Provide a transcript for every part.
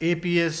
APS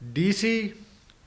DC,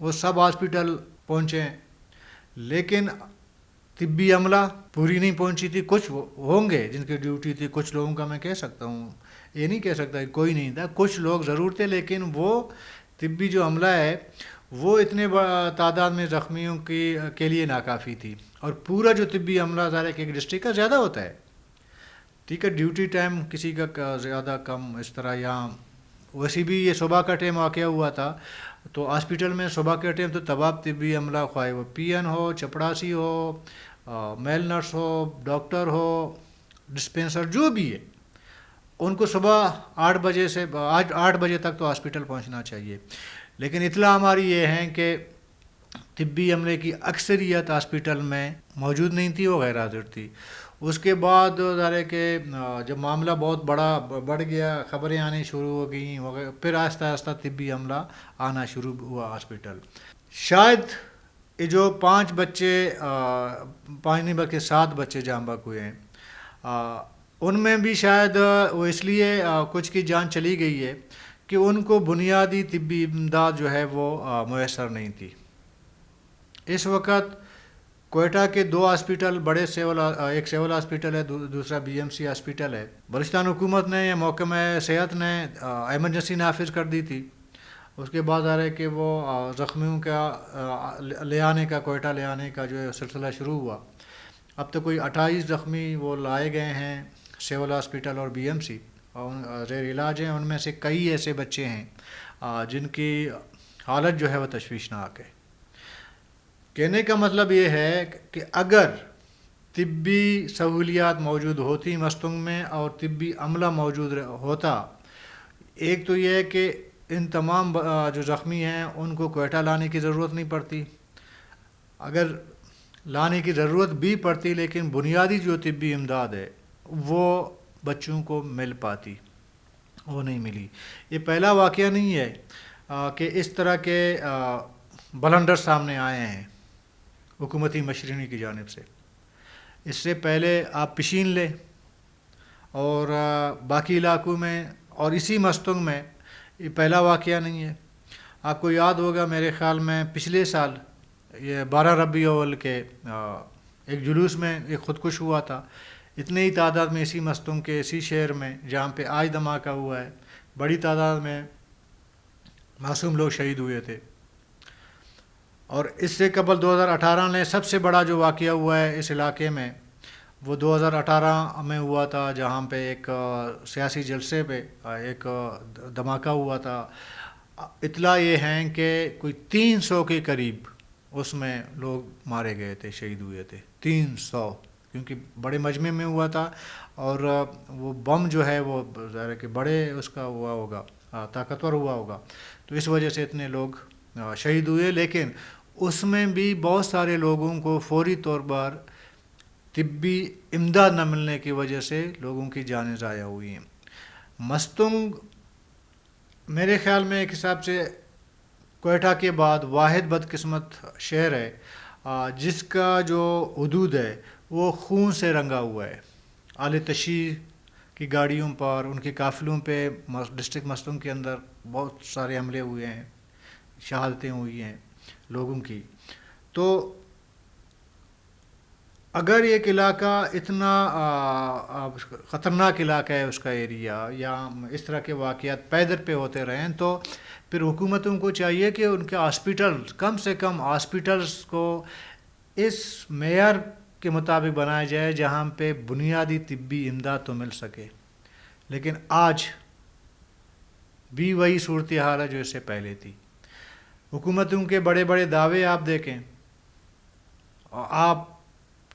وہ سب hospital پہنچے ہیں، لیکن طبی عملہ پوری نہیں پہنچی تھی. کچھ ہوں گے جن کی ڈیوٹی تھی، کچھ لوگوں کا میں کہہ سکتا ہوں، یہ نہیں کہہ سکتا کہ کوئی نہیں تھا، کچھ لوگ ضرور تھے، لیکن وہ طبی جو عملہ ہے وہ اتنے تعداد میں زخمیوں کے لیے ناکافی تھی. اور پورا جو طبی عملہ ظاہر ہے کہ ایک ڈسٹرکٹ کا زیادہ ہوتا ہے، ٹھیک ہے، ڈیوٹی ٹائم کسی کا زیادہ کم اس طرح. یہاں ویسے بھی یہ صبح کا ٹائم واقعہ ہوا تھا، تو ہاسپٹل میں صبح کے ٹائم تو تمام طبی عملہ، خواہ وہ پی این ہو، چپڑاسی ہو، میل نرس ہو، ڈاکٹر ہو، ڈسپینسر جو بھی ہے، ان کو صبح 8 بجے تک تو ہاسپٹل پہنچنا چاہیے. لیکن اطلاع ہماری یہ ہے کہ طبی عملے کی اکثریت ہاسپٹل میں موجود نہیں تھی، وہ غیر حاضر تھی. اس کے بعد ظاہر ہے کہ جب معاملہ بہت بڑھ گیا، خبریں آنی شروع ہو گئیں، پھر آہستہ آہستہ طبی عملہ آنا شروع ہوا ہاسپٹل. شاید یہ جو 5 بچے، 5 نہیں بلکہ 7 بچے جاں بحق ہوئے ہیں، ان میں بھی شاید وہ اس لیے کچھ کی جان چلی گئی ہے کہ ان کو بنیادی طبی امداد جو ہے وہ میسر نہیں تھی. اس وقت کوئٹہ کے 2 ہاسپٹل بڑے ایک سول ہاسپٹل ہے، دوسرا بی ایم سی ہاسپٹل ہے. بلوچستان حکومت نے یا محکمہ صحت نے ایمرجنسی نافذ کر دی تھی. اس کے بعد آ رہا ہے کہ وہ زخمیوں کا لے آنے کا، کوئٹہ لے آنے کا جو ہے سلسلہ شروع ہوا. اب تو کوئی 28 زخمی وہ لائے گئے ہیں سول ہاسپٹل اور بی ایم سی، اور زیر علاج ہیں. ان میں سے کئی ایسے بچے ہیں جن کی حالت جو ہے وہ تشویشناک ہے. کہنے کا مطلب یہ ہے کہ اگر طبی سہولیات موجود ہوتی مستنگ میں اور طبی عملہ موجود ہوتا، ایک تو یہ ہے کہ ان تمام جو زخمی ہیں ان کو کوئٹہ لانے کی ضرورت نہیں پڑتی. اگر لانے کی ضرورت بھی پڑتی لیکن بنیادی جو طبی امداد ہے وہ بچوں کو مل پاتی، وہ نہیں ملی. یہ پہلا واقعہ نہیں ہے کہ اس طرح کے بلنڈر سامنے آئے ہیں حکومتی مشرینی کی جانب سے. اس سے پہلے آپ پشین لیں اور باقی علاقوں میں اور اسی مستنگ میں یہ پہلا واقعہ نہیں ہے. آپ کو یاد ہوگا میرے خیال میں پچھلے سال یہ 12 ربیع الاول کے ایک جلوس میں ایک خودکش ہوا تھا. اتنے ہی تعداد میں اسی مستنگ کے اسی شہر میں جہاں پہ آج دھماکہ ہوا ہے، بڑی تعداد میں معصوم لوگ شہید ہوئے تھے. اور اس سے قبل 2018 میں سب سے بڑا جو واقعہ ہوا ہے اس علاقے میں وہ 2018 میں ہوا تھا، جہاں پہ ایک سیاسی جلسے پہ ایک دھماکہ ہوا تھا. اطلاع یہ ہیں کہ کوئی 300 کے قریب اس میں لوگ مارے گئے تھے، شہید ہوئے تھے. 300، کیونکہ بڑے مجمع میں ہوا تھا اور وہ بم جو ہے وہ ظاہر ہے کہ بڑے اس کا ہوا ہوگا، طاقتور ہوا ہوگا، تو اس وجہ سے اتنے لوگ شہید ہوئے. لیکن اس میں بھی بہت سارے لوگوں کو فوری طور پر طبی امداد نہ ملنے کی وجہ سے لوگوں کی جانیں ضائع ہوئی ہیں. مستنگ میرے خیال میں ایک حساب سے کوئٹہ کے بعد واحد بدقسمت شہر ہے جس کا جو حدود ہے وہ خون سے رنگا ہوا ہے. اعلی تشیع کی گاڑیوں پر، ان کے قافلوں پہ ڈسٹرکٹ مستنگ کے اندر بہت سارے حملے ہوئے ہیں، شہادتیں ہوئی ہیں لوگوں کی. تو اگر ایک علاقہ اتنا خطرناک علاقہ ہے، اس کا ایریا، یا اس طرح کے واقعات پیدر پہ ہوتے رہیں، تو پھر حکومتوں کو چاہیے کہ ان کے ہاسپٹل کم سے کم ہاسپٹلس کو اس معیار کے مطابق بنایا جائے جہاں پہ بنیادی طبی امداد تو مل سکے. لیکن آج بھی وہی صورتحال ہے جو اس سے پہلے تھی. حکومتوں کے بڑے بڑے دعوے آپ دیکھیں اور آپ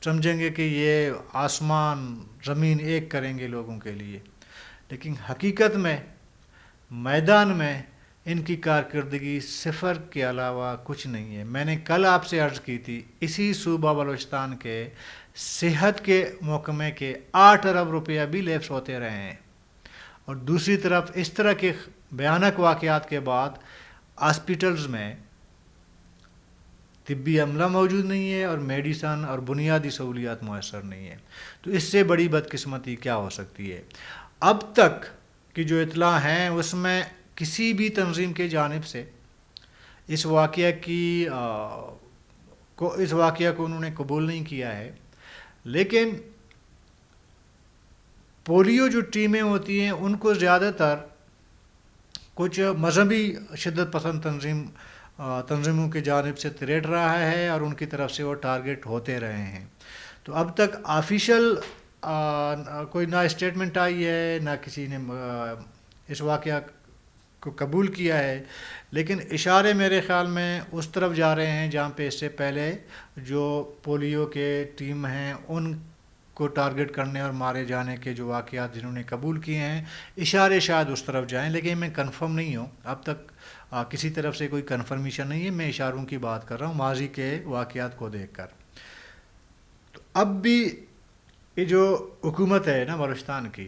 سمجھیں گے کہ یہ آسمان زمین ایک کریں گے لوگوں کے لیے، لیکن حقیقت میں میدان میں ان کی کارکردگی صفر کے علاوہ کچھ نہیں ہے. میں نے کل آپ سے عرض کی تھی اسی صوبہ بلوچستان کے صحت کے محکمے کے 8 ارب روپیہ بھی لیپس ہوتے رہے ہیں، اور دوسری طرف اس طرح کے بھیانک واقعات کے بعد ہاسپٹلز میں طبی عملہ موجود نہیں ہے اور میڈیسن اور بنیادی سہولیات میسر نہیں ہے. تو اس سے بڑی بدقسمتی کیا ہو سکتی ہے؟ اب تک کی جو اطلاع ہیں اس میں کسی بھی تنظیم کے جانب سے اس واقعہ کو انہوں نے قبول نہیں کیا ہے. لیکن پولیو جو ٹیمیں ہوتی ہیں ان کو زیادہ تر کچھ مذہبی شدت پسند تنظیموں کی جانب سے تریٹ رہا ہے اور ان کی طرف سے وہ ٹارگٹ ہوتے رہے ہیں. تو اب تک آفیشیل کوئی نہ اسٹیٹمنٹ آئی ہے نہ کسی نے اس واقعہ کو قبول کیا ہے، لیکن اشارے میرے خیال میں اس طرف جا رہے ہیں جہاں پہ اس سے پہلے جو پولیو کے ٹیم ہیں ان کو ٹارگٹ کرنے اور مارے جانے کے جو واقعات جنہوں نے قبول کیے ہیں، اشارے شاید اس طرف جائیں، لیکن میں کنفرم نہیں ہوں. اب تک کسی طرف سے کوئی کنفرمیشن نہیں ہے. میں اشاروں کی بات کر رہا ہوں ماضی کے واقعات کو دیکھ کر. تو اب بھی یہ جو حکومت ہے نا بلوچستان کی،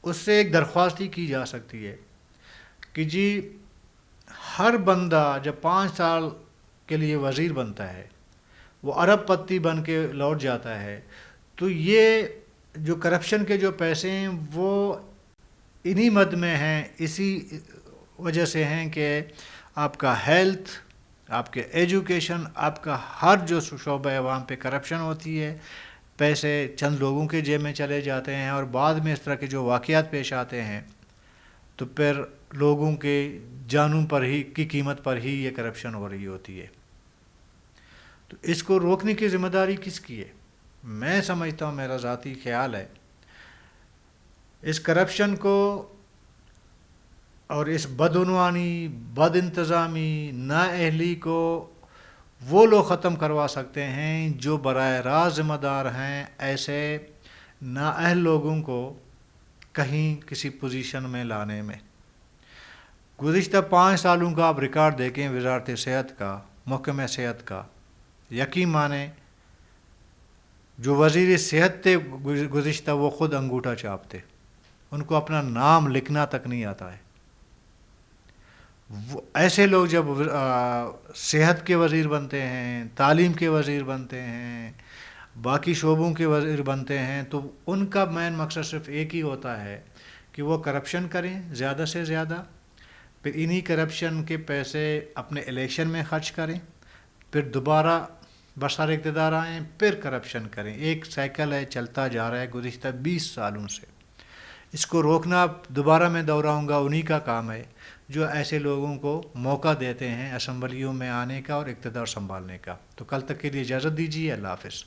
اس سے ایک درخواست ہی کی جا سکتی ہے کہ جی ہر بندہ جب 5 سال کے لیے وزیر بنتا ہے، وہ ارب پتی بن کے لوٹ جاتا ہے، تو یہ جو کرپشن کے جو پیسے ہیں وہ انہی مد میں ہیں، اسی وجہ سے ہیں کہ آپ کا ہیلتھ، آپ کے ایجوکیشن، آپ کا ہر جو شعبہ ہے وہاں پہ کرپشن ہوتی ہے. پیسے چند لوگوں کے جیب میں چلے جاتے ہیں اور بعد میں اس طرح کے جو واقعات پیش آتے ہیں تو پھر لوگوں کے جانوں پر ہی کی قیمت پر ہی یہ کرپشن ہو رہی ہوتی ہے. تو اس کو روکنے کی ذمہ داری کس کی ہے؟ میں سمجھتا ہوں، میرا ذاتی خیال ہے، اس کرپشن کو اور اس بدعنوانی، بد انتظامی، نااہلی کو وہ لوگ ختم کروا سکتے ہیں جو براہ راست ذمہ دار ہیں ایسے نااہل لوگوں کو کہیں کسی پوزیشن میں لانے میں. گزشتہ 5 سالوں کا آپ ریکارڈ دیکھیں وزارت صحت کا، محکمہ صحت کا، یقین مانیں جو وزیر صحت تھے گزشتہ وہ خود انگوٹھا چاپتے، ان کو اپنا نام لکھنا تک نہیں آتا ہے. ایسے لوگ جب صحت کے وزیر بنتے ہیں، تعلیم کے وزیر بنتے ہیں، باقی شعبوں کے وزیر بنتے ہیں، تو ان کا مین مقصد صرف ایک ہی ہوتا ہے کہ وہ کرپشن کریں زیادہ سے زیادہ، پھر انہی کرپشن کے پیسے اپنے الیکشن میں خرچ کریں، پھر دوبارہ برسر اقتدار آئیں، پھر کرپشن کریں. ایک سائیکل ہے، چلتا جا رہا ہے گزشتہ 20 سالوں سے. اس کو روکنا دوبارہ میں دہراؤں گا انہی کا کام ہے جو ایسے لوگوں کو موقع دیتے ہیں اسمبلیوں میں آنے کا اور اقتدار سنبھالنے کا. تو کل تک کے لیے اجازت دیجیے. اللہ حافظ.